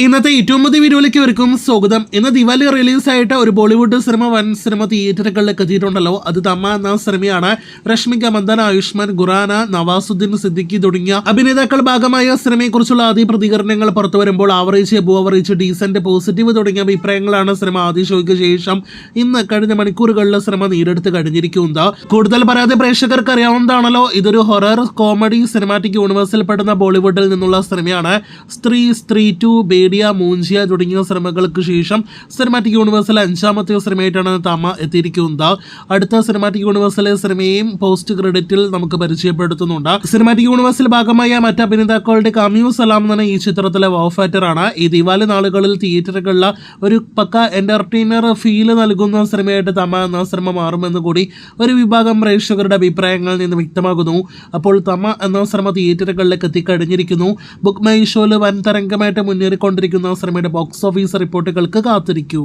ഇന്നത്തെ ഏറ്റവും പുതിയ വീഡിയോയിലേക്ക് ഇവർക്കും സ്വാഗതം. ഇന്ന് ദിവാലി റിലീസായിട്ട് ഒരു ബോളിവുഡ് സിനിമ വൻ സിനിമ തിയേറ്ററുകളിലേക്ക് എത്തിയിട്ടുണ്ടല്ലോ. അത് തമ്മ എന്ന സിനിമയാണ്. രശ്മിക മന്ദാന, ആയുഷ്മാൻ ഖുറാന, നവാസുദ്ദീൻ സിദ്ദിഖി തുടങ്ങിയ അഭിനേതാക്കൾ ഭാഗമായ സിനിമയെക്കുറിച്ചുള്ള ആദ്യ പ്രതികരണങ്ങൾ പുറത്തു വരുമ്പോൾ average, above average, decent, positive തുടങ്ങിയ അഭിപ്രായങ്ങളാണ് സിനിമ ആദ്യ ഷോയ്ക്ക് ശേഷം ഇന്ന് കഴിഞ്ഞ മണിക്കൂറുകളിൽ സിനിമ നേടിയെടുത്ത് കഴിഞ്ഞിരിക്കുന്നത്. കൂടുതൽ പറയാതെ പ്രേക്ഷകർക്ക് അറിയാവുന്നതാണല്ലോ, ഇതൊരു ഹൊറർ കോമഡി സിനിമാറ്റിക് യൂണിവേഴ്സിൽ പെടുന്ന ബോളിവുഡിൽ നിന്നുള്ള സിനിമയാണ്. സ്ത്രീ 2, മൂഞ്ചിയ തുടങ്ങിയ സിനിമകൾക്ക് ശേഷം സിനിമാറ്റിക് യൂണിവേഴ്സിലെ 5ാമത്തെ സിനിമയായിട്ടാണ് തമ്മ എത്തിയിരിക്കുന്നത്. അടുത്ത സിനിമാറ്റിക് യൂണിവേഴ്സിലെ സിനിമയും പോസ്റ്റ് ക്രെഡിറ്റിൽ നമുക്ക് പരിചയപ്പെടുത്തുന്നുണ്ട്. സിനിമാറ്റിക് യൂണിവേഴ്സിൽ ഭാഗമായ മറ്റ് അഭിനേതാക്കളുടെ കാമിയോ സലാം എന്ന ഈ ചിത്രത്തിലെ വോ ഫാക്ടറാണ്. ഈ ദിവാലി നാളുകളിൽ തിയേറ്ററുകളിൽ ഒരു പക്ക എന്റർടൈനർ ഫീൽ നൽകുന്ന സിനിമയായിട്ട് തമ്മ എന്ന സിനിമ മാറുമെന്ന് കൂടി ഒരു വിഭാഗം പ്രേക്ഷകരുടെ അഭിപ്രായങ്ങളിൽ നിന്ന് വ്യക്തമാകുന്നു. അപ്പോൾ തമ്മ എന്ന സിനിമ തിയേറ്ററുകളിലേക്ക് എത്തിക്കഴിഞ്ഞിരിക്കുന്നു. ബുക്ക് മൈ ഷോയിൽ വൻ തരംഗമായിട്ട് മുന്നേറിക്കൊണ്ടിരിക്കുന്ന സിനിമയുടെ ബോക്സ് ഓഫീസ് റിപ്പോർട്ടുകൾക്ക് കാത്തിരിക്കൂ.